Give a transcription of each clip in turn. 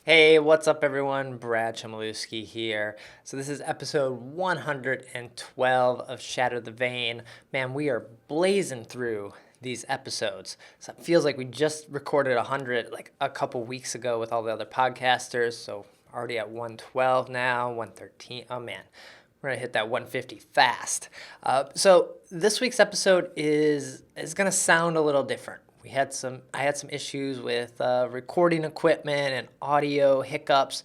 Hey, what's up, everyone? Brad Chmielewski here. So this is episode 112 of Shatter the Vain. Man, we are blazing through these episodes. So it feels like we just recorded 100 like a couple weeks ago with all the other podcasters. So already at 112 now, 113. Oh man, we're gonna hit that 150 fast. So this week's episode is gonna sound a little different. I had some issues with recording equipment and audio hiccups,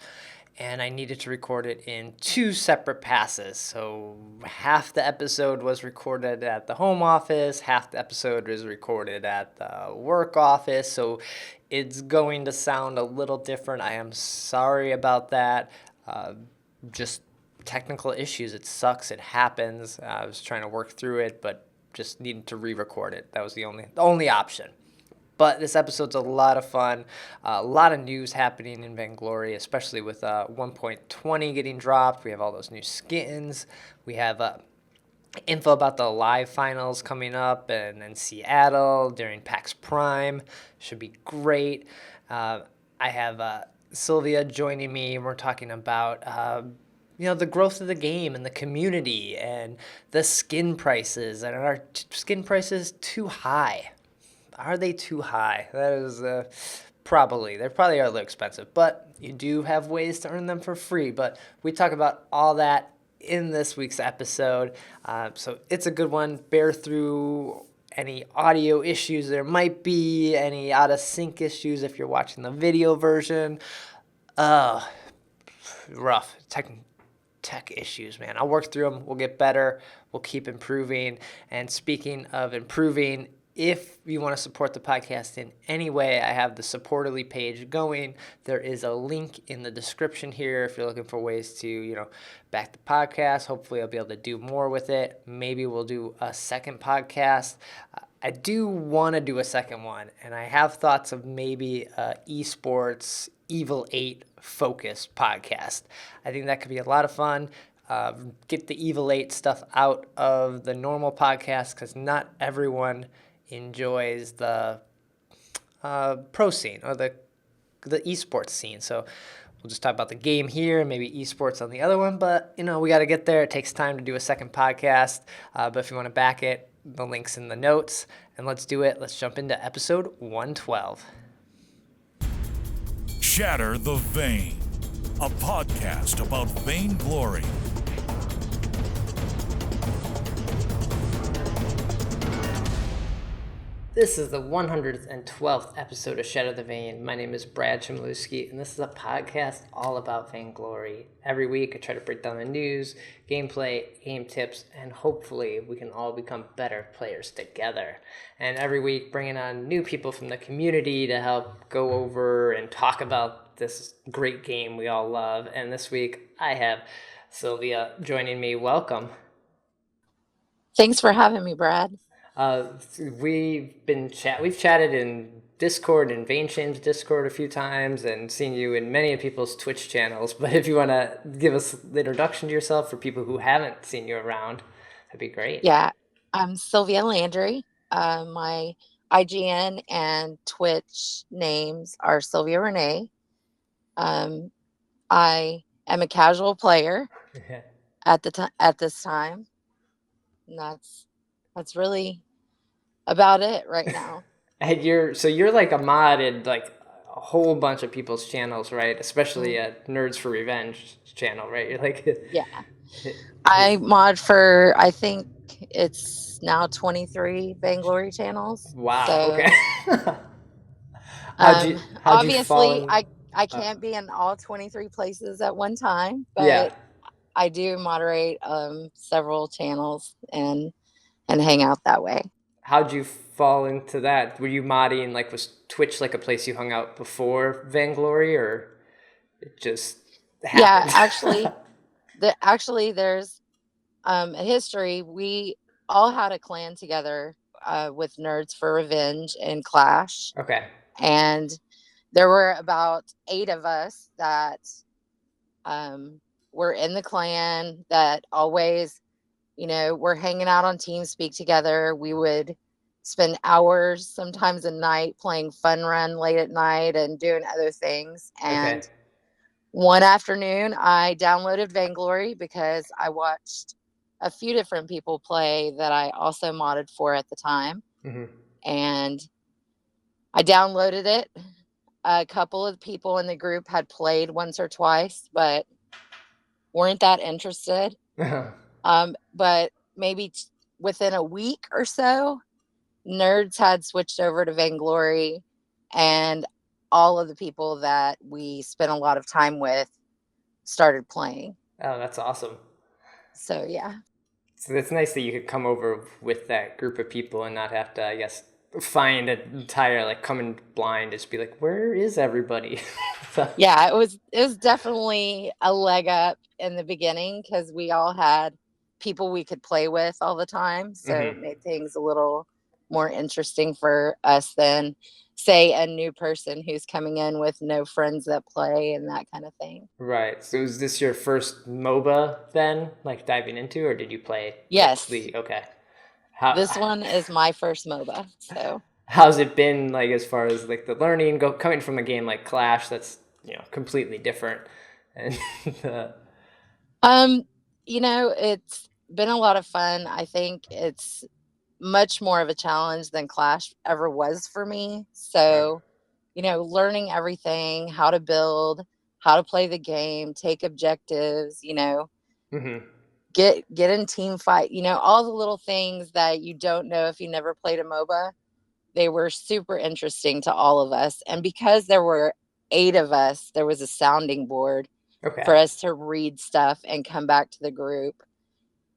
and I needed to record it in two separate passes. So half the episode was recorded at the home office, half the episode was recorded at the work office. So it's going to sound a little different. I am sorry about that. Just technical issues. It sucks. It happens. I was trying to work through it, but just needed to re-record it. That was the only option. But this episode's a lot of fun. A lot of news happening in Vainglory, especially with 1.20 getting dropped. We have all those new skins. We have info about the live finals coming up in Seattle during PAX Prime. Should be great. I have Sylvia joining me, and we're talking about the growth of the game and the community and the skin prices. And are skin prices too high? Are they too high? That is probably. They probably are a little expensive, but you do have ways to earn them for free. But we talk about all that in this week's episode. So it's a good one. Bear through any audio issues there might be, any out of sync issues if you're watching the video version. Rough. Tech issues, man. I'll work through them. We'll get better. We'll keep improving. And speaking of improving, if you want to support the podcast in any way, I have the Supporterly page going. There is a link in the description here if you're looking for ways to, back the podcast. Hopefully I'll be able to do more with it. Maybe we'll do a second podcast. I do want to do a second one, and I have thoughts of maybe esports Evil 8 focused podcast. I think that could be a lot of fun. Get the Evil 8 stuff out of the normal podcast because not everyone enjoys the pro scene or the esports scene. So we'll just talk about the game here and maybe esports on the other one. But, we got to get there. It takes time to do a second podcast. But if you want to back it, the link's in the notes. And let's do it. Let's jump into episode 112. Shatter the Vain, a podcast about Vainglory. This is the 112th episode of Shatter the Vain. My name is Brad Chmielewski, and this is a podcast all about Vainglory. Every week, I try to break down the news, gameplay, game tips, and hopefully we can all become better players together. And every week, bringing on new people from the community to help go over and talk about this great game we all love. And this week, I have Sylvia joining me. Welcome. Thanks for having me, Brad. We've chatted in Discord and Vainshame's Discord a few times and seen you in many of people's Twitch channels. But if you want to give us the introduction to yourself for people who haven't seen you around, that'd be great. Yeah, I'm Sylvia Landry. My IGN and Twitch names are Sylvia Renee. I am a casual player at this time. And that's really about it right now. And you're like a mod in like a whole bunch of people's channels, right? Especially Nerds for Revenge channel, right? You're like yeah. I mod for I think it's now 23 Vainglory channels. Wow. So, okay. Obviously, I can't be in all 23 places at one time, but I do moderate several channels and hang out that way. How'd you fall into that? Were you modding, like, was Twitch like a place you hung out before Vainglory, or it just happened? Yeah, actually, there's a history. We all had a clan together with Nerds for Revenge and Clash. Okay. And there were about 8 of us that were in the clan that always, were hanging out on TeamSpeak together. We would spend hours, sometimes a night, playing Fun Run late at night and doing other things. And one afternoon, I downloaded Vainglory because I watched a few different people play that I also modded for at the time. And I downloaded it. A couple of people in the group had played once or twice, but weren't that interested. But maybe within a week or so, nerds had switched over to Vainglory, and all of the people that we spent a lot of time with started playing. Oh, that's awesome. So yeah. So it's nice that you could come over with that group of people and not have to, I guess, find an entire, like, coming blind, just be like, where is everybody? Yeah, it was definitely a leg up in the beginning because we all had people we could play with all the time. So it made things a little more interesting for us than, say, a new person who's coming in with no friends that play and that kind of thing. Right. So is this your first MOBA then, like diving into, or did you play? Yes. Okay. This one is my first MOBA. So how's it been, like, as far as like the learning coming from a game like Clash that's, you know, completely different? And you know, it's been a lot of fun. I think it's much more of a challenge than Clash ever was for me. So, you know, learning everything, how to build, how to play the game, take objectives, you know, get in team fight, you know, all the little things that you don't know if you never played a MOBA. They were super interesting to all of us. And because there were 8 of us, there was a sounding board for us to read stuff and come back to the group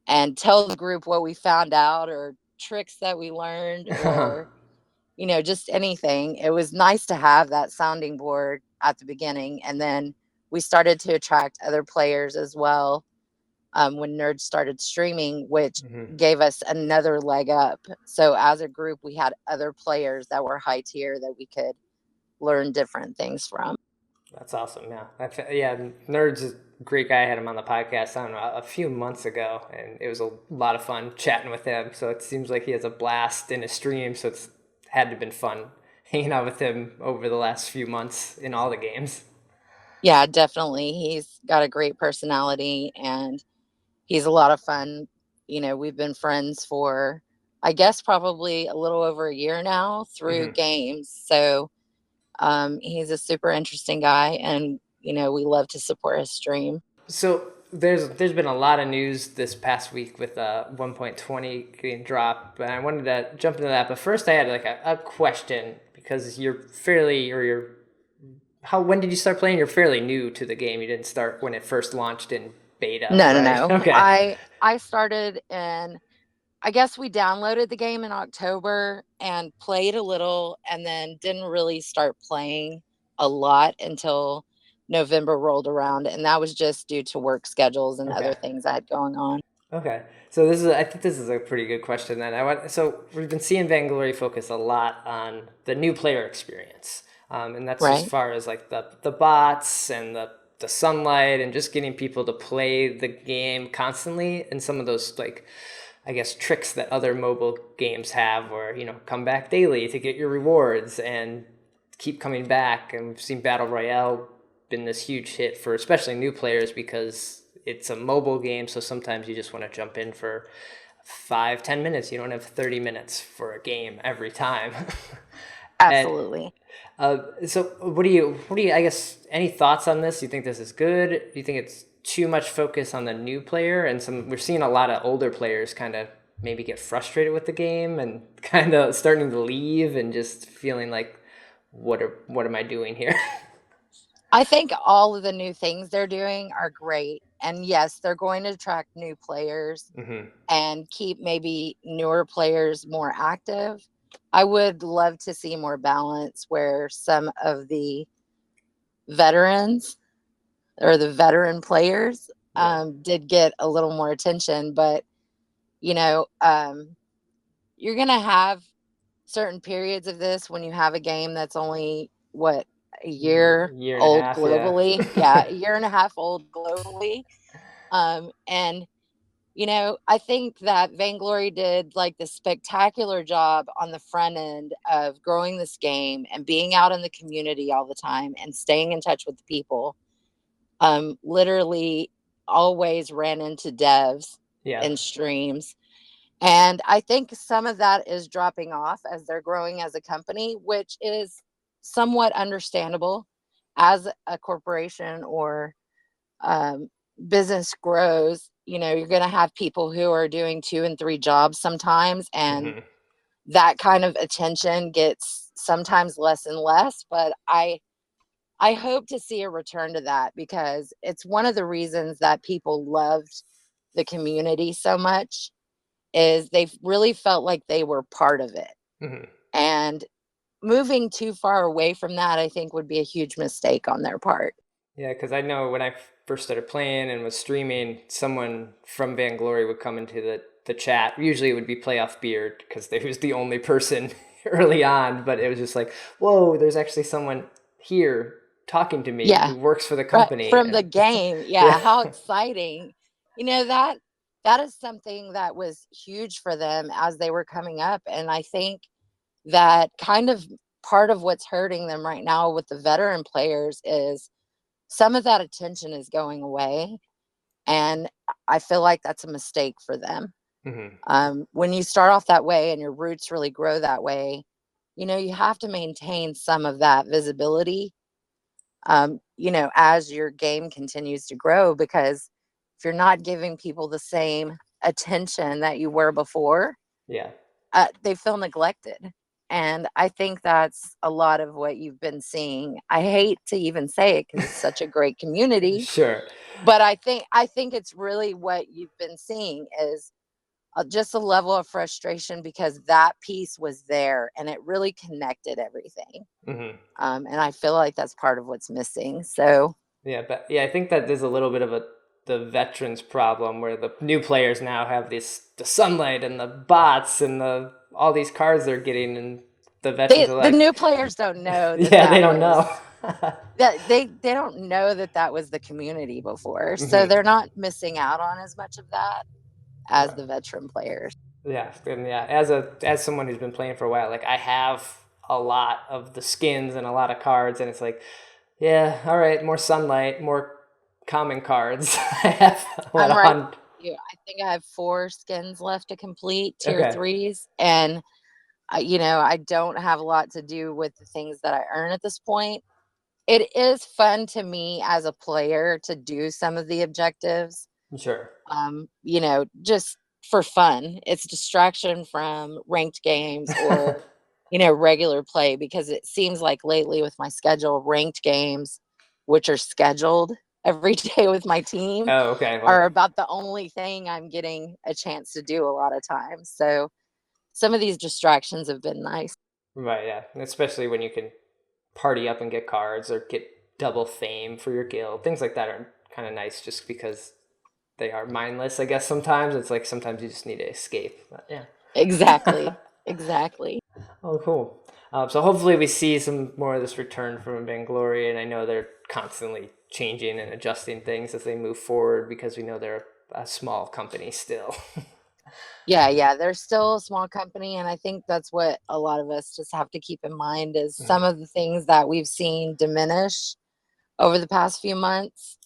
and tell the group what we found out or tricks that we learned or, you know, just anything. It was nice to have that sounding board at the beginning. And then we started to attract other players as well when nerds started streaming, which gave us another leg up. So as a group, we had other players that were high tier that we could learn different things from. That's awesome. Yeah. Nerd's a great guy. I had him on the podcast, I don't know, a few months ago, and it was a lot of fun chatting with him. So it seems like he has a blast in his stream. So it's had to have been fun hanging out with him over the last few months in all the games. Yeah, definitely. He's got a great personality and he's a lot of fun. You know, we've been friends for, I guess, probably a little over a year now through games. So he's a super interesting guy, and, you know, we love to support his stream. So there's been a lot of news this past week with 1.20 getting dropped, and I wanted to jump into that. But first, I had like a question, because when did you start playing? You're fairly new to the game. You didn't start when it first launched in beta. No. Okay. I started in, I guess we downloaded the game in October and played a little, and then didn't really start playing a lot until November rolled around, and that was just due to work schedules and other things I had going on. Okay, so I think this is a pretty good question. Then so we've been seeing Vainglory focus a lot on the new player experience, and that's as far as like the bots and the sunlight and just getting people to play the game constantly, and some of those, like, I guess, tricks that other mobile games have, where, you know, come back daily to get your rewards and keep coming back. And we've seen Battle Royale been this huge hit for especially new players because it's a mobile game, so sometimes you just want to jump in for 5-10 minutes. You don't have 30 minutes for a game every time. Absolutely. So what do you, I guess, any thoughts on this? Do you think this is good? Do you think it's too much focus on the new player? And we're seeing a lot of older players kind of maybe get frustrated with the game and kind of starting to leave and just feeling like, what am I doing here? I think all of the new things they're doing are great. And yes, they're going to attract new players and keep maybe newer players more active. I would love to see more balance where some of the veterans or the veteran players did get a little more attention. But, you know, you're going to have certain periods of this when you have a game that's only, a year old globally. Yeah, a year and a half old globally. And, you know, I think that Vainglory did like the spectacular job on the front end of growing this game and being out in the community all the time and staying in touch with the people. literally always ran into devs Yeah. in streams. And I think some of that is dropping off as they're growing as a company, which is somewhat understandable. As a corporation or business grows, you know, you're going to have people who are doing 2 and 3 jobs sometimes, and that kind of attention gets sometimes less and less. But I hope to see a return to that, because it's one of the reasons that people loved the community so much, is they really felt like they were part of it. And moving too far away from that, I think, would be a huge mistake on their part. Yeah, because I know when I first started playing and was streaming, someone from Vainglory would come into the chat. Usually it would be Playoff Beard, because they was the only person early on, but it was just like, whoa, there's actually someone here talking to me who works for the company. From the game. Yeah, how exciting. You know, that is something that was huge for them as they were coming up. And I think that kind of part of what's hurting them right now with the veteran players is some of that attention is going away. And I feel like that's a mistake for them. When you start off that way and your roots really grow that way, you know, you have to maintain some of that visibility, you know, as your game continues to grow, because if you're not giving people the same attention that you were before, they feel neglected. And I think that's a lot of what you've been seeing. I hate to even say it because it's such a great community. But I think it's really what you've been seeing is just a level of frustration, because that piece was there and it really connected everything. And I feel like that's part of what's missing. So but I think that there's a little bit of the veterans problem, where the new players now have the sunlight and the bots and all these cards they're getting, and the veterans are like, the new players don't know that they don't know that they don't know that was the community before. So they're not missing out on as much of that as the veteran players. And as someone who's been playing for a while, like, I have a lot of the skins and a lot of cards, and it's like, all right, more sunlight, more common cards. I have I think I have 4 skins left to complete, tier 3s, and you know, I don't have a lot to do with the things that I earn at this point. It is fun to me as a player to do some of the objectives. You know, just for fun. It's distraction from ranked games or, you know, regular play, because it seems like lately with my schedule, ranked games, which are scheduled every day with my team, are about the only thing I'm getting a chance to do a lot of times. So some of these distractions have been nice. Especially when you can party up and get cards or get double fame for your guild. Things like that are kind of nice, just because they are mindless, I guess. Sometimes it's like, sometimes you just need to escape. But Exactly. Oh, cool. So hopefully we see some more of this return from Vainglory, and I know they're constantly changing and adjusting things as they move forward, because we know they're a small company still. They're still a small company, and I think that's what a lot of us just have to keep in mind is some of the things that we've seen diminish over the past few months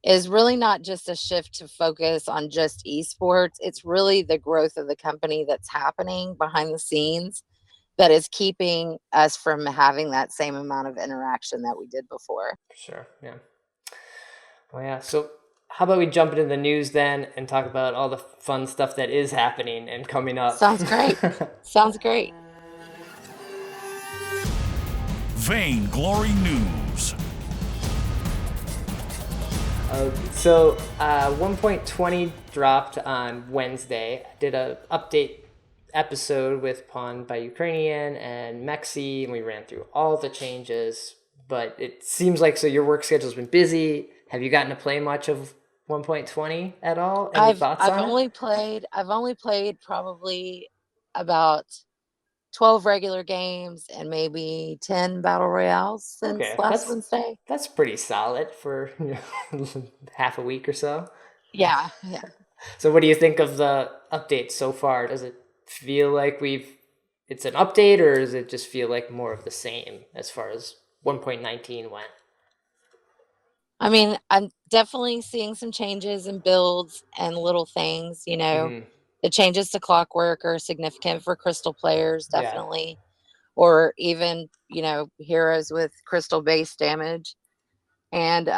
is really not just a shift to focus on just esports. It's really the growth of the company that's happening behind the scenes that is keeping us from having that same amount of interaction that we did before. So how about we jump into the news then and talk about all the fun stuff that is happening and coming up? Sounds great. Vainglory News. So 1.20 dropped on Wednesday. I did a update episode with PwntByUkrainian and Mexi, and we ran through all the changes. But it seems like, so your work schedule's been busy. Have you gotten to play much of 1.20 at all? Any thoughts on it? I've only played probably about 12 regular games and maybe 10 battle royales since last Wednesday. That's pretty solid for half a week or so. Yeah. So what do you think of the update so far? Does it feel like it's an update, or does it just feel like more of the same as far as 1.19 went? I mean, I'm definitely seeing some changes in builds and little things, you know. Hmm. The changes to clockwork are significant for crystal players, Yeah, definitely. Or even, you know, heroes with crystal base damage. And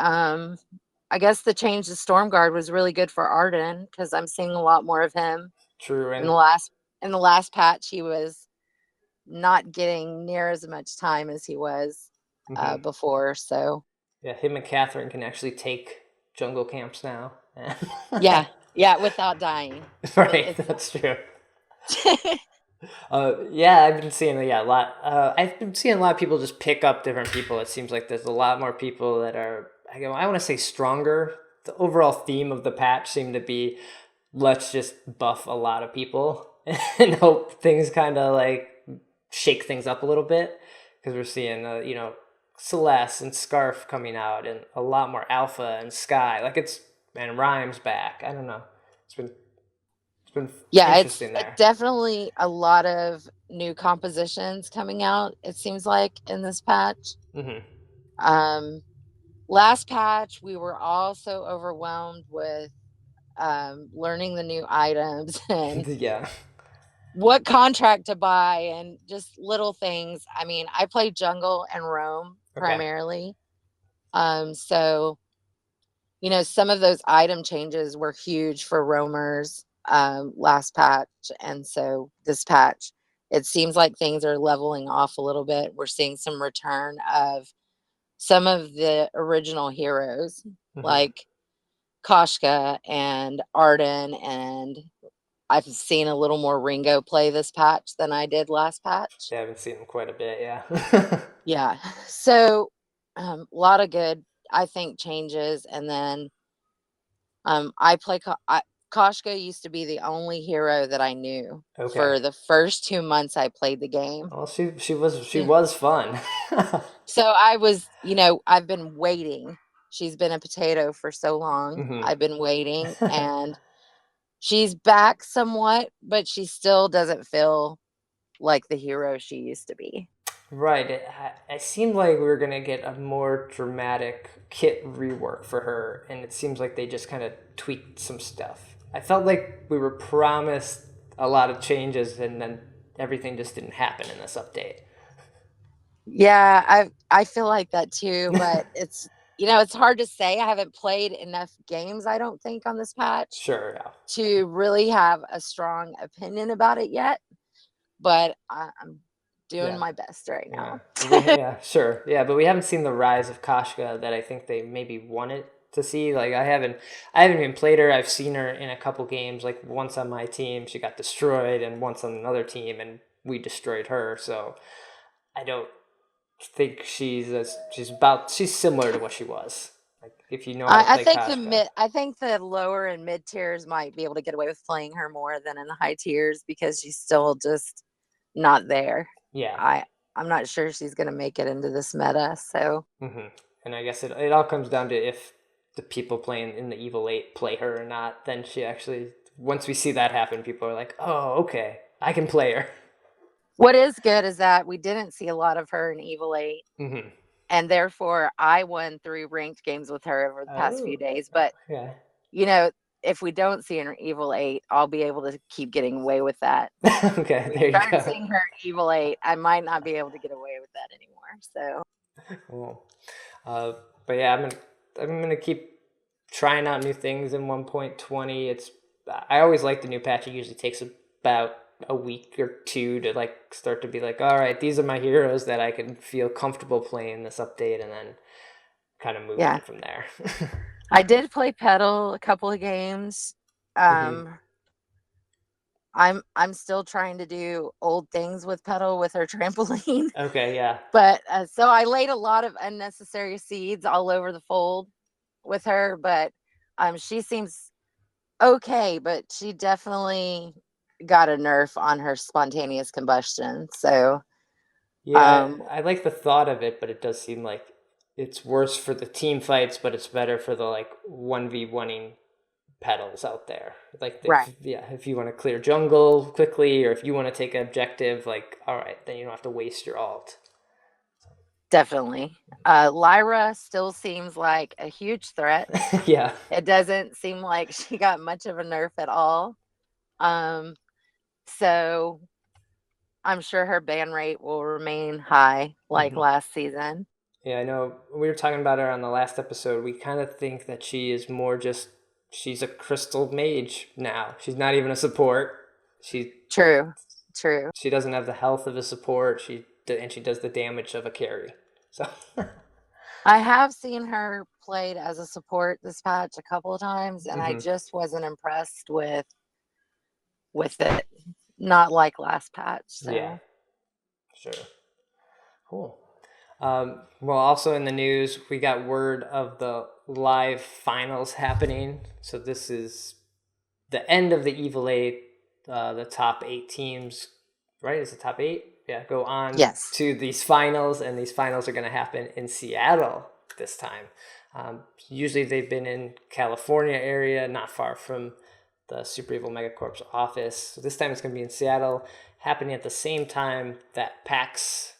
I guess the change to Stormguard was really good for Arden because I'm seeing a lot more of him. true. In And the last patch, he was not getting near as much time as he was mhm. before. So Yeah, him and Catherine can actually take jungle camps now. yeah, yeah, without dying. Right, It's that's true. Yeah, I've been seeing a lot. I've been seeing a lot of people just pick up different people. It seems like there's a lot more people that are. I want to say stronger. The overall theme of the patch seemed to be, let's just buff a lot of people and hope things kind of like shake things up a little bit, because we're seeing Celeste and Scarf coming out and a lot more Alpha and Sky. Like it's and Rhymes back. I don't know. It's been yeah, it's interesting there. definitely a lot of new compositions coming out. It seems like in this patch. Hmm. Um, Last patch, we were all so overwhelmed with learning the new items and Yeah. what contract to buy and just little things. I mean, I play jungle and roam Okay. primarily. So, you know, some of those item changes were huge for roamers last patch. And so this patch, it seems like things are leveling off a little bit. We're seeing some return of some of the original heroes Hmm. like Koshka and Arden, and I've seen a little more Ringo play this patch than I did last patch. Yeah, I've been seeing them quite a bit. Yeah. Yeah. So a lot of good, I think, changes. And then I play Koshka used to be the only hero that I knew Okay. for the first 2 months I played the game. Well, she So, was fun. so I was, you know, I've been waiting. She's been a potato for so long. Hmm. I've been waiting, and she's back somewhat, but she still doesn't feel like the hero she used to be. Right. It seemed like we were gonna get a more dramatic kit rework for her, and it seems like they just kind of tweaked some stuff. I felt like we were promised a lot of changes, and then everything just didn't happen in this update. Yeah, I feel like that too, but it's, you know, it's hard to say. I haven't played enough games, I don't think, on this patch Sure. Yeah. to really have a strong opinion about it yet, but I'm doing Yeah. my best right Yeah. now. Yeah. Sure. Yeah. But we haven't seen the rise of Kashka that I think they maybe wanted to see. Like I haven't even played her. I've seen her in a couple games. Like once on my team, she got destroyed, and once on another team, and we destroyed her. So I don't think she's similar to what she was. Like if you know how to I play think Kashka. I think the lower and mid tiers might be able to get away with playing her more than in the high tiers because she's still just not there. Yeah. I I'm not sure she's gonna make it into this meta. So Hmm. And I guess it all comes down to if the people playing in the Evil 8 play her or not. Then she actually, once we see that happen, people are like, oh, okay, I can play her. what is good is that we didn't see a lot of her in Evil 8, Hmm. and therefore I won 3 ranked games with her over the past few Oh, days. But yeah. you know, if we don't see her in Evil 8, I'll be able to keep getting away with that. If Okay, we there you start go. seeing her in Evil 8, I might not be able to get away with that anymore. So Cool. Uh, but yeah, I'm gonna keep trying out new things in 1.20. I always like the new patch. It usually takes about a week or two to like start to be like, all right, these are my heroes that I can feel comfortable playing this update, and then kind of move yeah, on from there. I did play Pedal a couple of games. Hmm. Um, I'm still trying to do old things with Pedal with her trampoline. Okay, yeah. But so I laid a lot of unnecessary seeds all over the fold with her, but she seems okay, but she definitely got a nerf on her spontaneous combustion. So Yeah, um I like the thought of it, but it does seem like it's worse for the team fights, but it's better for the like 1v1ing pedals out there. Like right. if you want to clear jungle quickly, or if you want to take an objective, like all right, then you don't have to waste your alt. Definitely. Lyra still seems like a huge threat. Yeah. It doesn't seem like she got much of a nerf at all. So I'm sure her ban rate will remain high like last season. Yeah, I know we were talking about her on the last episode. We kind of think that she is more just, she's a crystal mage now. She's not even a support. True. She doesn't have the health of a support. And she does the damage of a carry. So I have seen her played as a support this patch a couple of times, and I just wasn't impressed with it. Not like last patch. So. Yeah, sure. Cool. Well, also in the news, we got word of the live finals happening. So this is the end of the Evil 8. The top 8 teams, right? Is the top 8? Yeah, go on to these finals, and these finals are going to happen in Seattle this time. Usually they've been in California area, not far from the Super Evil Megacorp's office. So this time it's going to be in Seattle, happening at the same time that PAX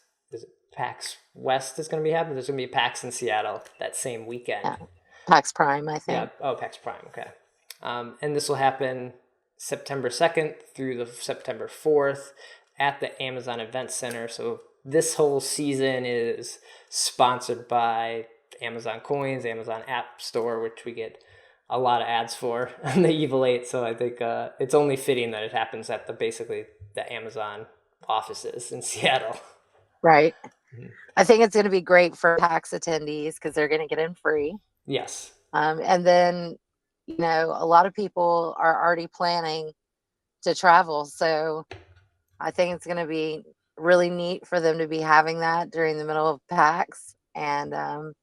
West is going to be happening. There's going to be PAX in Seattle that same weekend. Yeah. PAX Prime, I think. Yeah. Oh, PAX Prime. Okay. And this will happen September 2nd through the September 4th at the Amazon Event Center. So this whole season is sponsored by Amazon Coins, Amazon App Store, which we get a lot of ads for on the Evil 8. So I think it's only fitting that it happens at basically the Amazon offices in Seattle. Right. I think it's going to be great for PAX attendees because they're going to get in free. Yes. And then, a lot of people are already planning to travel. So I think it's going to be really neat for them to be having that during the middle of PAX, and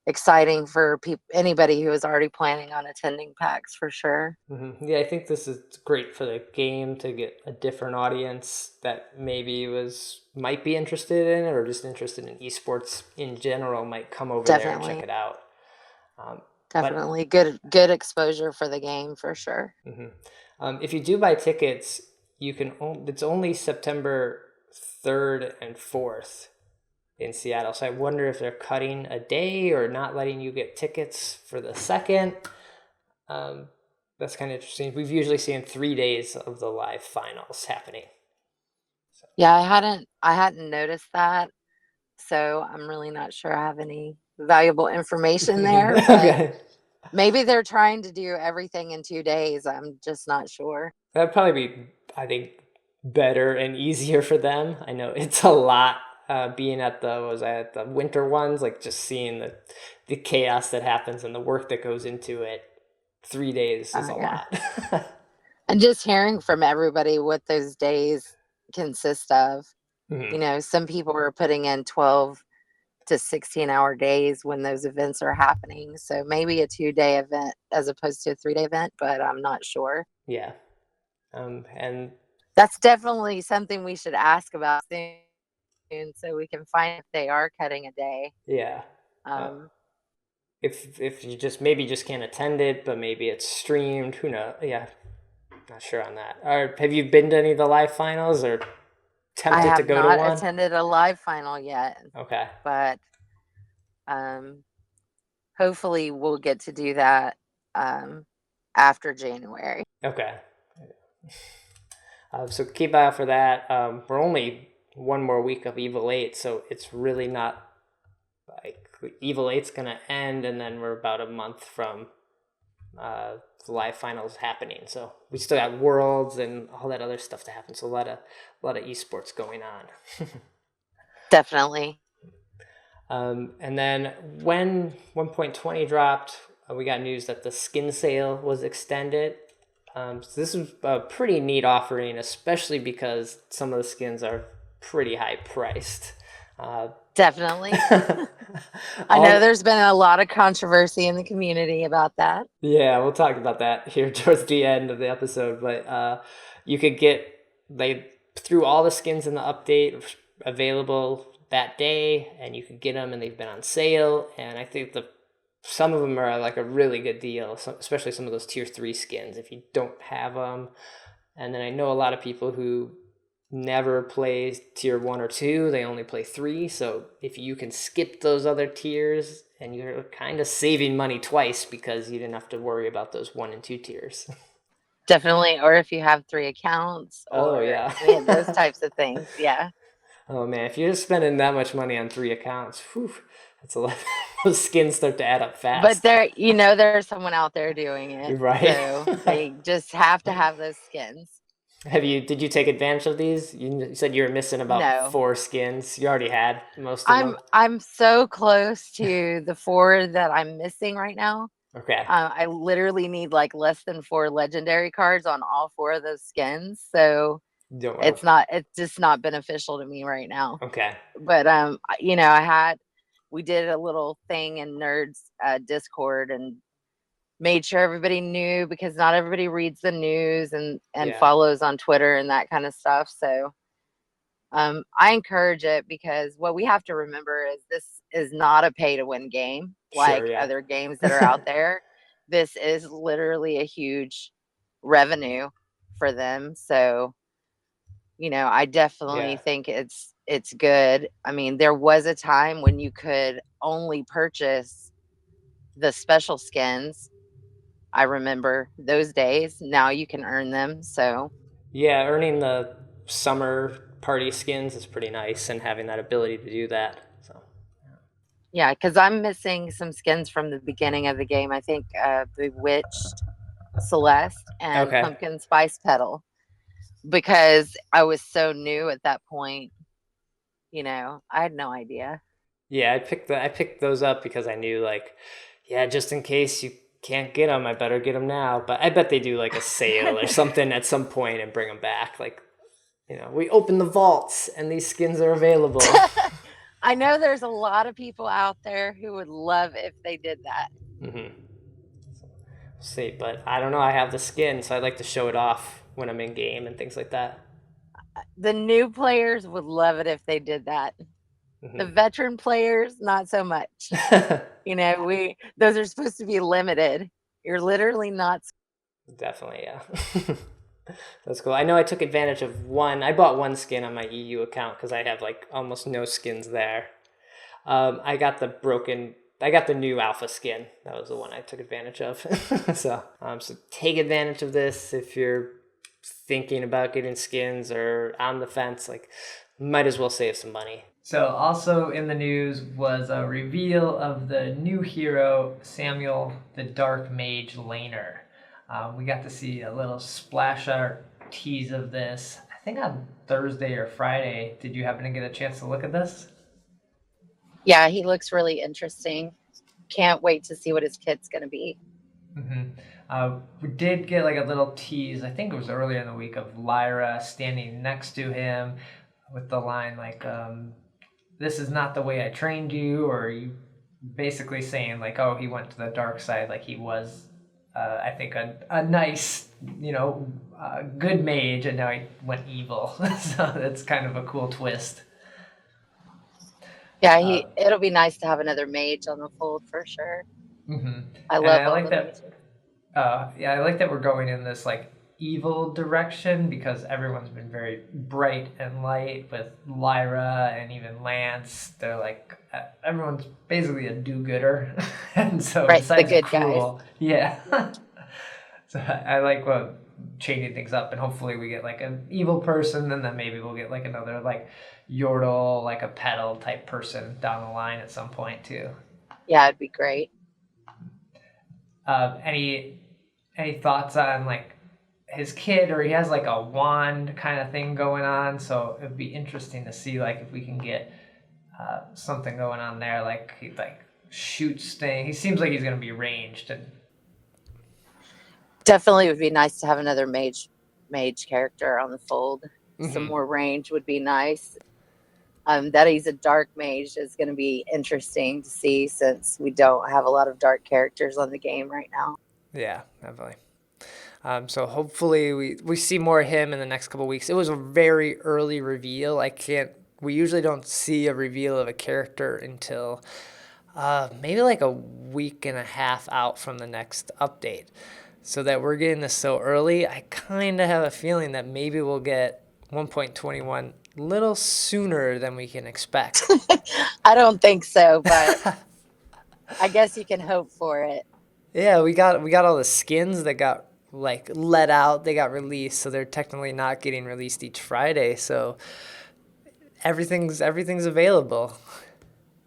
exciting for anybody who is already planning on attending PAX for sure. Yeah, I think this is great for the game to get a different audience that maybe might be interested in it, or just interested in esports in general, might come over there and check it out. Definitely good exposure for the game for sure. If you do buy tickets, it's only September 3rd and 4th in Seattle. So I wonder if they're cutting a day or not letting you get tickets for the 2nd. That's kind of interesting. We've usually seen 3 days of the live finals happening. So. Yeah, I hadn't noticed that. So I'm really not sure I have any valuable information there. Okay. Maybe they're trying to do everything in 2 days. I'm just not sure. That'd probably be, I think, better and easier for them. I know it's a lot being at the winter ones, like just seeing the chaos that happens and the work that goes into it. 3 days is a lot. And just hearing from everybody what those days consist of. Some people were putting in 12 to 16-hour days when those events are happening. So maybe a 2-day event as opposed to a 3-day event, but I'm not sure. Yeah. And that's definitely something we should ask about soon, so we can find if they are cutting a day. Yeah. If you just can't attend it, but maybe it's streamed, who knows? Yeah. Not sure on that. Or have you been to any of the live finals or tempted to go to one? I have not attended a live final yet. Okay. But hopefully we'll get to do that after January. Okay. So keep an eye out for that. We're only one more week of Evil 8, so it's really not like Evil 8's going to end, and then we're about a month from the live finals happening. So we still got Worlds and all that other stuff to happen. So a lot of esports going on. Definitely. And then when 1.20 dropped, we got news that the skin sale was extended. So this is a pretty neat offering, especially because some of the skins are pretty high priced. Definitely. I know there's been a lot of controversy in the community about that. Yeah, we'll talk about that here towards the end of the episode. But you could they threw all the skins in the update available that day, and you could get them, and they've been on sale. And I think some of them are like a really good deal, especially some of those tier 3 skins if you don't have them. And then I know a lot of people who never play tier 1 or 2. They only play 3. So if you can skip those other tiers, and you're kind of saving money twice because you didn't have to worry about those 1 and 2 tiers. Definitely. Or if you have 3 accounts Oh, or yeah. any of those types of things. Yeah. Oh, man. If you're spending that much money on 3 accounts, whew, that's a lot. Those skins start to add up But fast. there's someone out there doing it. Right. So they just have to have those skins. Did you take advantage of these? You said you were missing about No. 4 skins. You already had most of them. I'm so close to the 4 that I'm missing right now. Okay. I literally need like less than 4 legendary cards on all 4 of those skins. So Don't worry. it's just not beneficial to me right now. Okay. But we did a little thing in Nerds Discord and made sure everybody knew, because not everybody reads the news and Yeah. follows on Twitter and that kind of stuff. So I encourage it, because what we have to remember is this is not a pay to win game like Sure, yeah. other games that are out there. This is literally a huge revenue for them. So, I definitely Yeah. think it's good. I mean, there was a time when you could only purchase the special skins. I remember those days. Now you can earn them. So Yeah, earning the summer party skins is pretty nice, and having that ability to do that. So yeah, because I'm missing some skins from the beginning of the game. I think Bewitched Celeste and Okay. Pumpkin Spice Petal, because I was so new at that point. I had no idea. Yeah, I picked those up because I knew, like, yeah, just in case you can't get them, I better get them now. But I bet they do like a sale or something at some point and bring them back. Like, we open the vaults and these skins are available. I know there's a lot of people out there who would love if they did that. Mm-hmm. See, but I don't know. I have the skin, so I like to show it off when I'm in game and things like that. The new players would love it if they did that. Mm-hmm. The veteran players, not so much. Those are supposed to be limited. You're literally not. Definitely, yeah. That's cool. I know I took advantage of one. I bought one skin on my EU account because I have like almost no skins there. I got the new alpha skin. That was the one I took advantage of. So take advantage of this if you're thinking about getting skins or on the fence. Like, might as well save some money. So also in the news was a reveal of the new hero, Samuel, the Dark Mage Laner. We got to see a little splash art tease of this, I think on Thursday or Friday. Did you happen to get a chance to look at this? Yeah, he looks really interesting. Can't wait to see what his kit's going to be. Mm-hmm. We did get like a little tease, I think it was earlier in the week, of Lyra standing next to him with the line like, this is not the way I trained you, or you basically saying like, oh, he went to the dark side, like he was I think a nice, good mage, and now he went evil. So that's kind of a cool twist. Yeah, it'll be nice to have another mage on the fold for sure. Mm-hmm. I love I like that. I like that we're going in this like evil direction, because everyone's been very bright and light with Lyra and even Lance. They're like everyone's basically a do-gooder, and so right, the good Krul, guys. Yeah. So I like changing things up, and hopefully we get like an evil person, and then maybe we'll get like another like Yordle, like a Petal type person down the line at some point too. Yeah, it'd be great. Any thoughts on like his kid, or he has like a wand kind of thing going on, so it'd be interesting to see like if we can get something going on there, like he like shoots thing. He seems like he's going to be ranged, and definitely would be nice to have another mage character on the fold. Mm-hmm. Some more range would be nice. That he's a dark mage is going to be interesting to see, since we don't have a lot of dark characters on the game right now. Yeah, definitely. So hopefully we see more of him in the next couple of weeks. It was a very early reveal. We usually don't see a reveal of a character until maybe like a week and a half out from the next update. So that we're getting this so early, I kind of have a feeling that maybe we'll get 1.21 a little sooner than we can expect. I don't think so, but I guess you can hope for it. Yeah, we got all the skins that got like let out, they got released, so they're technically not getting released each Friday. So everything's available.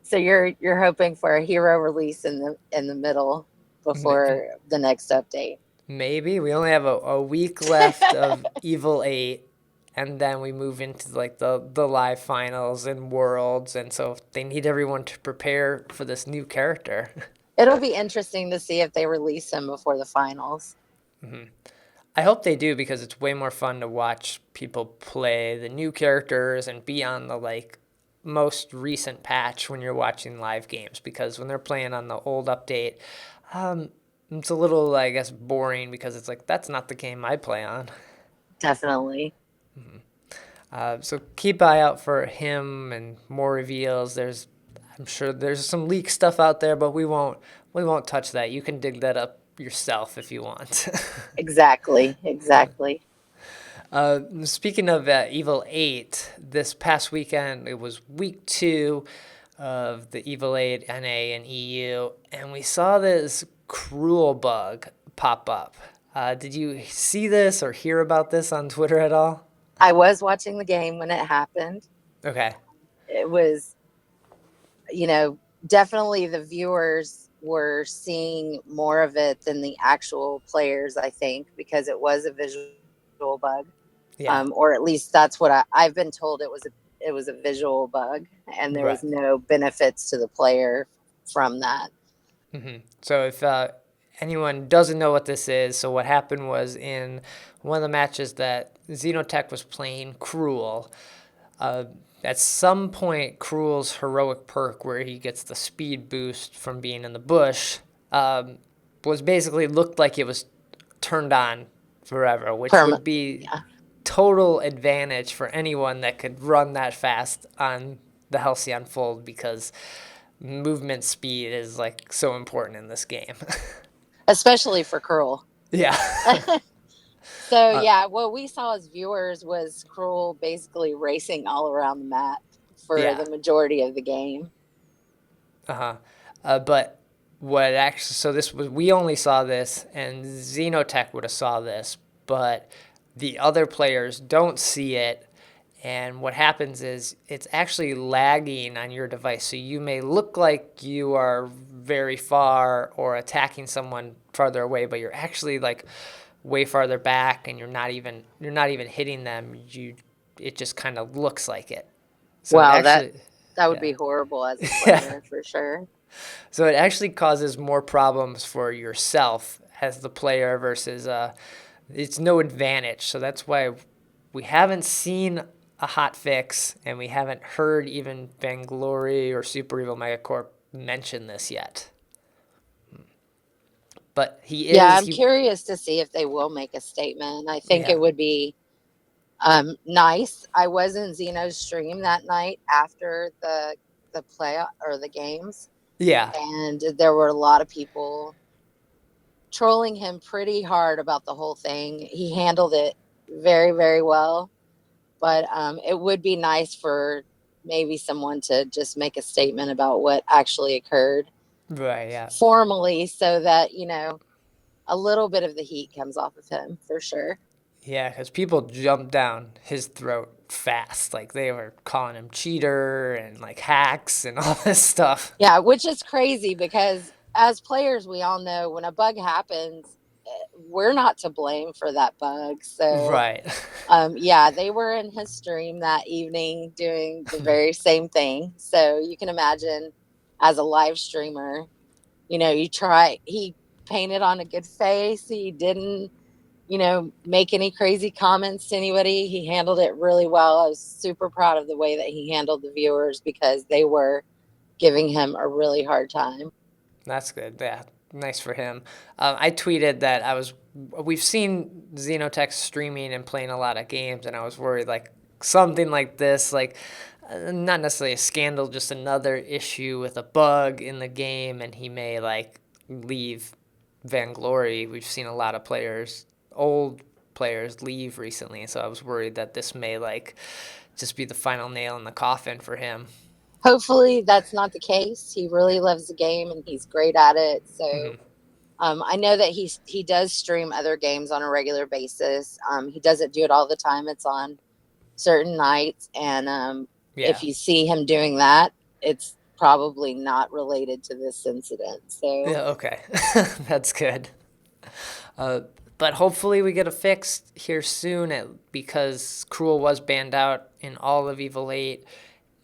So you're hoping for a hero release in the middle before the next update. Maybe we only have a week left of Evil 8, and then we move into like the live finals and worlds, and so they need everyone to prepare for this new character. It'll be interesting to see if they release him before the finals. I hope they do, because it's way more fun to watch people play the new characters and be on the like most recent patch when you're watching live games, because when they're playing on the old update, it's a little, I guess, boring, because it's like, that's not the game I play on. Definitely. So keep eye out for him and more reveals. I'm sure there's some leak stuff out there, but we won't touch that. You can dig that up yourself if you want. Exactly. Speaking of Evil 8, this past weekend, it was week 2 of the Evil 8 NA and EU, and we saw this Krul bug pop up. Did you see this or hear about this on Twitter at all? I was watching the game when it happened. Okay. It was, definitely the viewers were seeing more of it than the actual players, I think, because it was a visual bug. Yeah. Or at least that's what I've been told. It was a visual bug, and there was no benefits to the player from that. So if anyone doesn't know what this is, so what happened was, in one of the matches that Xenotech was playing Krul, at some point, Krul's heroic perk, where he gets the speed boost from being in the bush, was basically looked like it was turned on forever, which would be total advantage for anyone that could run that fast on the Halcyon Fold, because movement speed is like so important in this game. Especially for Krul. Yeah. So what we saw as viewers was Krul basically racing all around the map for the majority of the game. But what actually, so this was, we only saw this, and Xenotech would have saw this, but the other players don't see it. And what happens is it's actually lagging on your device. So you may look like you are very far or attacking someone farther away, but you're actually like way farther back, and you're not even hitting them. It just kind of looks like it. So wow, actually, that would be horrible as a player for sure. So it actually causes more problems for yourself as the player versus it's no advantage. So that's why we haven't seen a hot fix, and we haven't heard even Vainglory or Super Evil Megacorp mention this yet. But he is. Yeah, I'm curious to see if they will make a statement. I think it would be nice. I was in Xeno's stream that night after the play or the games. Yeah. And there were a lot of people trolling him pretty hard about the whole thing. He handled it very, very well. But it would be nice for maybe someone to just make a statement about what actually occurred. Right, yeah. Formally, so that, a little bit of the heat comes off of him, for sure. Yeah, because people jumped down his throat fast. Like, they were calling him cheater and, like, hacks and all this stuff. Yeah, which is crazy, because as players, we all know when a bug happens, we're not to blame for that bug. So right. They were in his stream that evening doing the very same thing. So you can imagine, as a live streamer, he painted on a good face. He didn't, make any crazy comments to anybody. He handled it really well. I was super proud of the way that he handled the viewers, because they were giving him a really hard time. That's good. Yeah. Nice for him. I tweeted that we've seen Xenotech streaming and playing a lot of games, and I was worried, like, something like this, like, not necessarily a scandal, just another issue with a bug in the game, and he may, like, leave Vainglory. We've seen a lot of players, old players leave recently, so I was worried that this may like just be the final nail in the coffin for him. Hopefully that's not the case. He really loves the game and he's great at it. So I know that he does stream other games on a regular basis. He doesn't do it all the time. It's on certain nights, and if you see him doing that, it's probably not related to this incident. So yeah, okay. That's good. But hopefully we get a fix here soon, because Krul was banned out in all of Evil 8.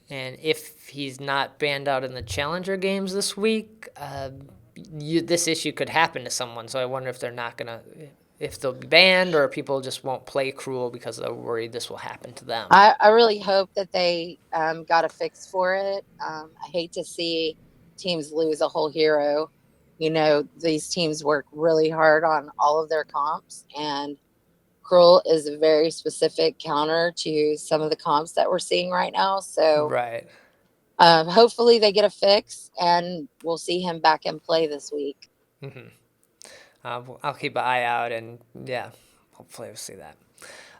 And if he's not banned out in the Challenger games this week, this issue could happen to someone. So I wonder if they're not going to, if they'll be banned, or people just won't play Krul because they're worried this will happen to them. I really hope that they got a fix for it. I hate to see teams lose a whole hero. You know, these teams work really hard on all of their comps, and Krul is a very specific counter to some of the comps that we're seeing right now. So right. Hopefully they get a fix, and we'll see him back in play this week. I'll keep an eye out, and yeah, hopefully we'll see that.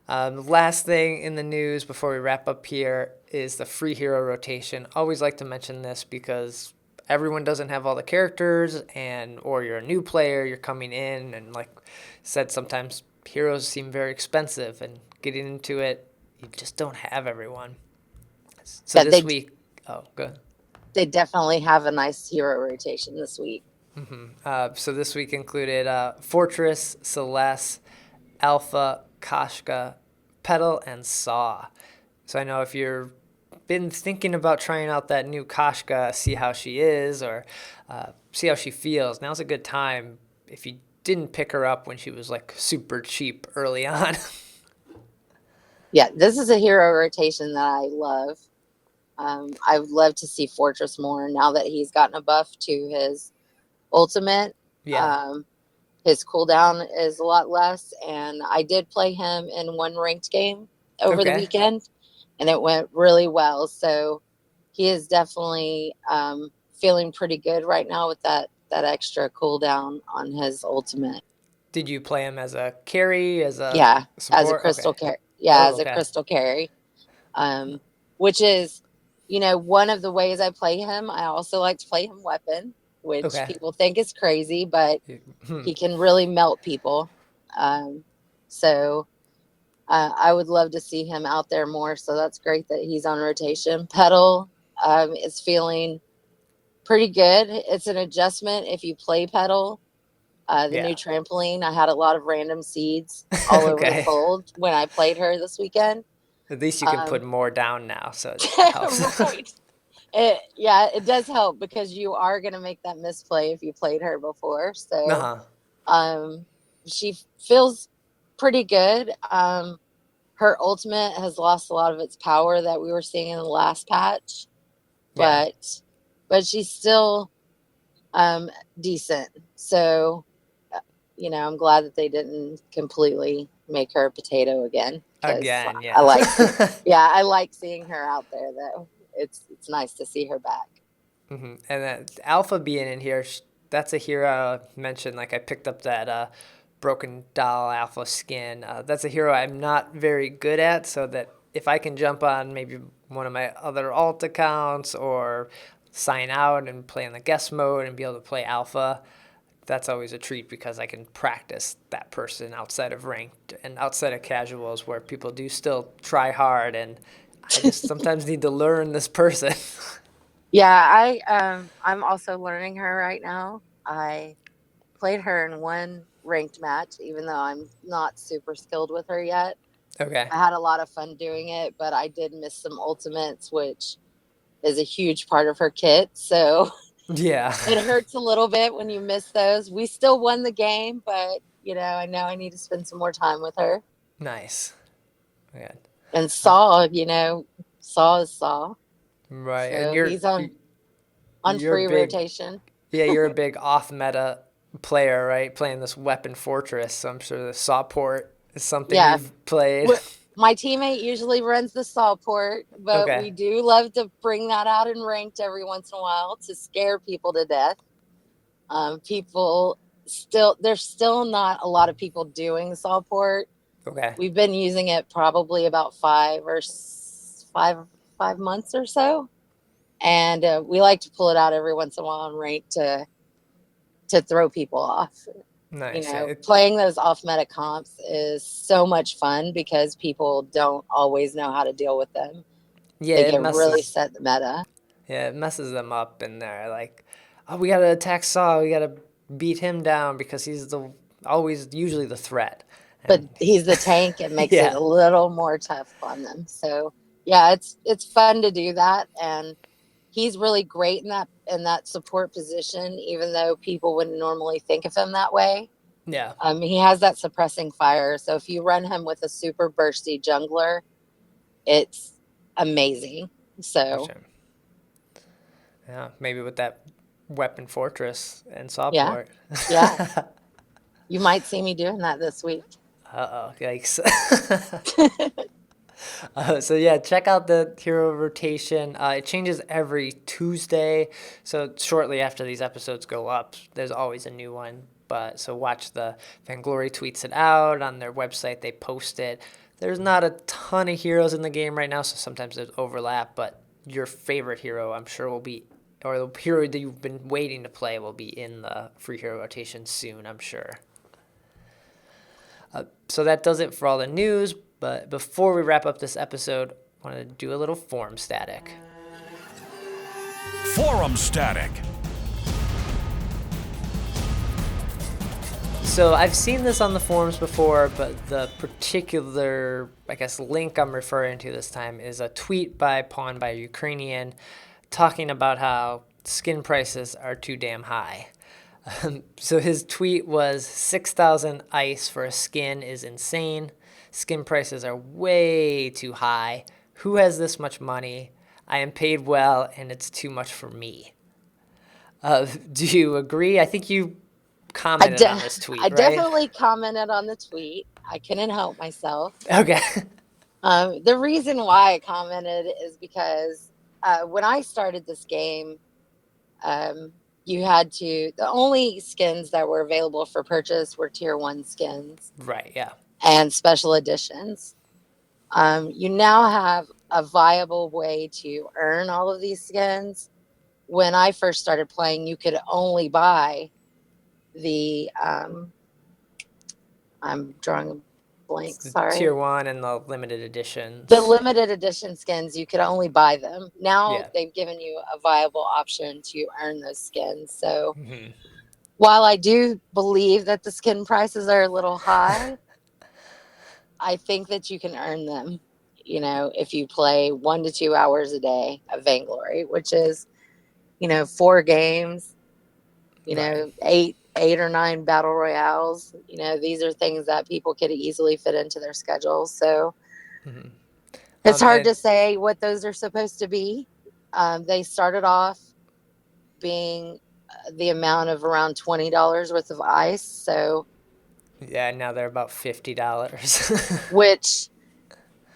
The last thing in the news before we wrap up here is the free hero rotation. Always like to mention this because everyone doesn't have all the characters, or you're a new player, you're coming in, and like I said, sometimes heroes seem very expensive, and getting into it, you just don't have everyone. So this week, good. They definitely have a nice hero rotation this week. So this week included Fortress, Celeste, Alpha, Kashka, Petal, and Saw. So I know if you've been thinking about trying out that new Kashka, see how she is, or see how she feels, now's a good time if you didn't pick her up when she was like super cheap early on. Yeah, this is a hero rotation that I love. I would love to see Fortress more now that he's gotten a buff to his ultimate. His cooldown is a lot less, and I did play him in one ranked game over the weekend, and it went really well. So he is definitely feeling pretty good right now with that extra cooldown on his ultimate. Did you play him as a carry, as a support? As a crystal carry? Yeah, as a crystal carry, which is, you know, one of the ways I play him. I also like to play him weapon, which people think is crazy, but he can really melt people. So I would love to see him out there more. So that's great that he's on rotation. Petal is feeling pretty good. It's an adjustment if you play Petal. The new trampoline, I had a lot of random seeds all over the fold when I played her this weekend. At least you can put more down now, so it helps. Right. It does help because you are going to make that misplay if you played her before. So she feels pretty good. Her ultimate has lost a lot of its power that we were seeing in the last patch, but she's still decent. So, you know, I'm glad that they didn't completely make her a potato again. Again, I like seeing her out there though. It's nice to see her back. And that Alpha being in here, that's a hero I mentioned. Like I picked up that Broken Doll Alpha skin. That's a hero I'm not very good at, so that if I can jump on maybe one of my other alt accounts or sign out and play in the guest mode and be able to play Alpha, that's always a treat because I can practice that person outside of ranked and outside of casuals where people do still try hard, and I just sometimes need to learn this person. Yeah, I'm also learning her right now. I played her in one ranked match, even though I'm not super skilled with her yet. Okay. I had a lot of fun doing it, but I did miss some ultimates, which is a huge part of her kit. So yeah, it hurts a little bit when you miss those. We still won the game, but you know I need to spend some more time with her. Nice. Yeah. And Saw, you know, Saw is Saw. Right. So And he's on free rotation. Yeah, you're a big off-meta player, right? Playing this Weapon Fortress, so I'm sure the Saw port is something you've played. My teammate usually runs the Saw port, but we do love to bring that out in ranked every once in a while to scare people to death. There's still not a lot of people doing Saw port. Okay. We've been using it probably about 5 months or so, and we like to pull it out every once in a while on rank to throw people off. Nice. Playing those off meta comps is so much fun because people don't always know how to deal with them. Yeah, They it get really messes. set the meta. Yeah, it messes them up, and they're like, "Oh, we gotta attack Saw. We gotta beat him down because he's always usually the threat." But And he's the tank. It makes it yeah, a little more tough on them. So yeah, it's fun to do that, and he's really great in that support position, even though people wouldn't normally think of him that way. yeah, He has that suppressing fire. So if you run him with a super bursty jungler, it's amazing. for So sure. Yeah, maybe with that weapon fortress and yeah, Sawport. yeah, you might see me doing that this week. Uh-oh, yikes. So yeah, check out the hero rotation. It changes every Tuesday, so shortly after these episodes go up, there's always a new one. But so watch the Vainglory tweets it out on their website. They post it. There's not a ton of heroes in the game right now, so sometimes there's overlap. But your favorite hero, I'm sure, will be, or the hero that you've been waiting to play, will be in the free hero rotation soon, I'm sure. So that does it for all the news. But before we wrap up this episode, I want to do a little forum static. Forum static. So I've seen this on the forums before, but the particular, I guess, link I'm referring to this time is a tweet by PwntByUkrainian talking about how skin prices are too damn high. So his tweet was 6,000 ice for a skin is insane. Skin prices are way too high. Who has this much money? I am paid well, and it's too much for me. Do you agree? I think you commented on this tweet, I right? definitely commented on the tweet. I couldn't help myself. Okay. The reason why I commented is because when I started this game, you had to, the only skins that were available for purchase were tier 1 skins Right, yeah. and special editions. You now have a viable way to earn all of these skins. When I first started playing, you could only buy the I'm drawing a blank, The sorry. tier 1 and the limited editions. The limited edition skins, you could only buy them. Now Yeah. they've given you a viable option to earn those skins. So Mm-hmm. while I do believe that the skin prices are a little high, I think that you can earn them, if you play 1 to 2 hours a day of Vainglory, which is, 4 games, Right. 8 or 9 battle royales. These are things that people could easily fit into their schedules. So Mm-hmm. it's hard And to say what those are supposed to be. They started off being the amount of around $20 worth of ice. So, yeah, now they're about $50. which,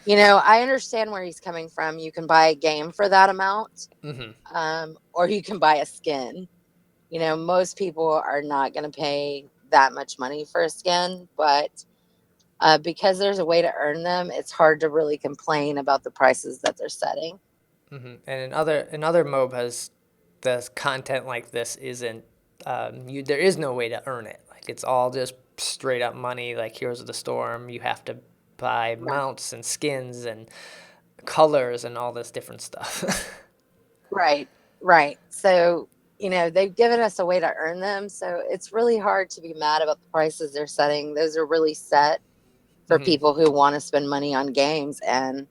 I understand where he's coming from. You can buy a game for that amount, Mm-hmm. or you can buy a skin. Most people are not going to pay that much money for a skin, but because there's a way to earn them, it's hard to really complain about the prices that they're setting. Mm-hmm. And in other MOBAs, the content like this isn't. There is no way to earn it. Like it's all just straight up money. Like Heroes of the Storm, you have to buy Right. mounts and skins and colors and all this different stuff. Right. Right. So, they've given us a way to earn them. So it's really hard to be mad about the prices they're setting. Those are really set for Mm-hmm. people who want to spend money on games. And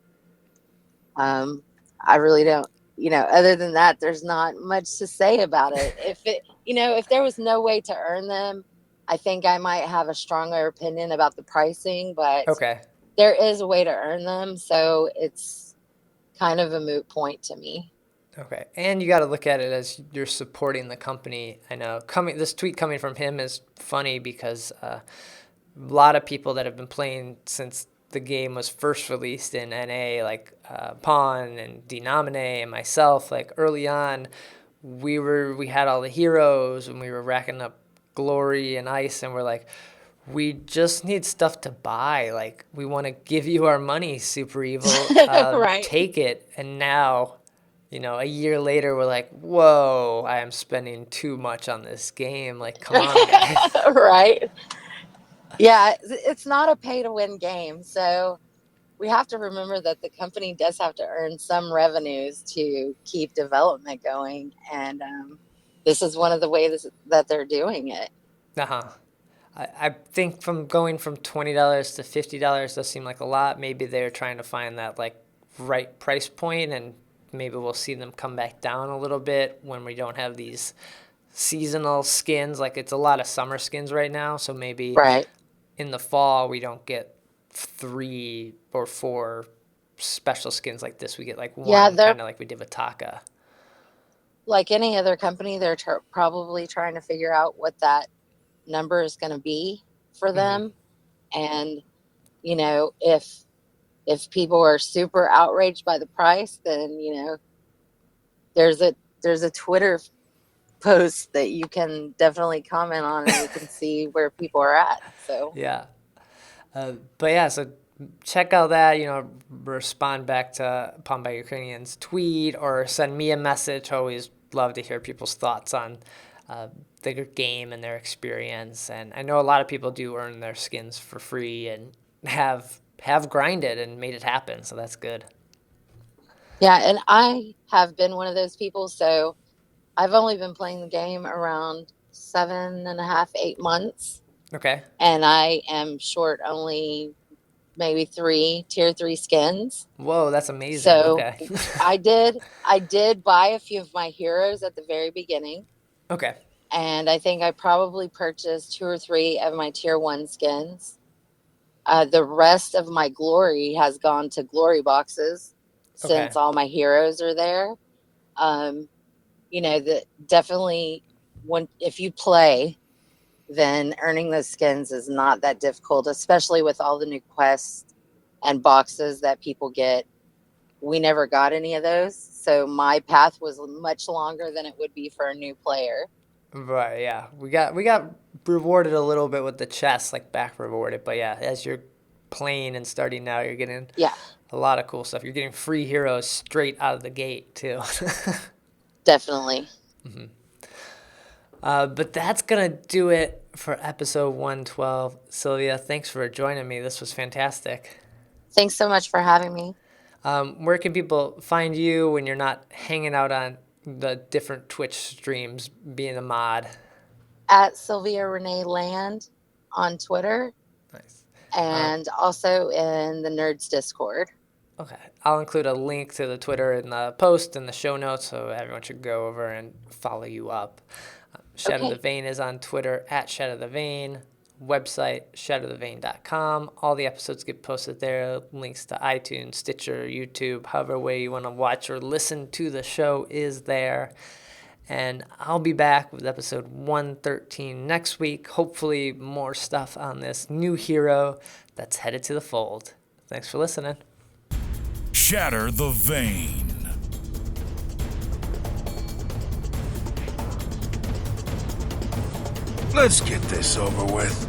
I really don't, other than that, there's not much to say about it. If there was no way to earn them, I think I might have a stronger opinion about the pricing, but Okay. there is a way to earn them. So it's kind of a moot point to me. Okay, and you got to look at it as you're supporting the company. I know this tweet coming from him is funny because a lot of people that have been playing since the game was first released in NA, like Pawn and Denomine and myself, like early on, we had all the heroes and we were racking up glory and ice, and we're like, we just need stuff to buy. Like, we want to give you our money, Super Evil. Right. Take it. And now, a year later, we're like, whoa, I am spending too much on this game. Like, come on, guys. Right. Yeah, it's not a pay-to-win game. So we have to remember that the company does have to earn some revenues to keep development going. And this is one of the ways that they're doing it. Uh-huh. I think from going from $20 to $50 does seem like a lot. Maybe they're trying to find that like right price point, and maybe we'll see them come back down a little bit when we don't have these seasonal skins. Like, it's a lot of summer skins right now, so maybe Right. in the fall we don't get 3 or 4 special skins like this. We get like one, Yeah, they're kind of like we did with Taka. like any other company. They're probably trying to figure out what that number is going to be for them. And if people are super outraged by the price, then there's a Twitter post that you can definitely comment on, and you can see where people are at. So Yeah. But yeah, so check out that, respond back to PwntByUkrainian's tweet or send me a message. Always love to hear people's thoughts on the game and their experience. And I know a lot of people do earn their skins for free and have grinded and made it happen. So that's good. yeah, and I have been one of those people. So I've only been playing the game around 7.5, 8 months. Okay. And I am short only maybe 3 tier 3 skins. Whoa, that's amazing. So Okay. I did buy a few of my heroes at the very beginning. Okay. And I think I probably purchased 2 or 3 of my tier 1 skins. The rest of my glory has gone to glory boxes since all my heroes are there. That definitely, if you play, then earning those skins is not that difficult, especially with all the new quests and boxes that people get. We never got any of those, so my path was much longer than it would be for a new player. Right, yeah. We got rewarded a little bit with the chests, like back rewarded, but yeah, as you're playing and starting now, you're getting a lot of cool stuff. You're getting free heroes straight out of the gate, too. Definitely. But that's going to do it for episode 112. Sylvia, thanks for joining me. This was fantastic. Thanks so much for having me. Where can people find you when you're not hanging out on the different Twitch streams, being a mod? At Sylvia Renee Land on Twitter. Nice. And also in the Nerds Discord. Okay. I'll include a link to the Twitter in the post and the show notes, so everyone should go over and follow you up. Shatter the Vain is on Twitter at Shatter the Vain. Website, shatterthevain.com. All the episodes get posted there. Links to iTunes, Stitcher, YouTube, however way you want to watch or listen to the show is there. And I'll be back with episode 113 next week. Hopefully more stuff on this new hero that's headed to the fold. Thanks for listening. Shatter the Vain. Let's get this over with.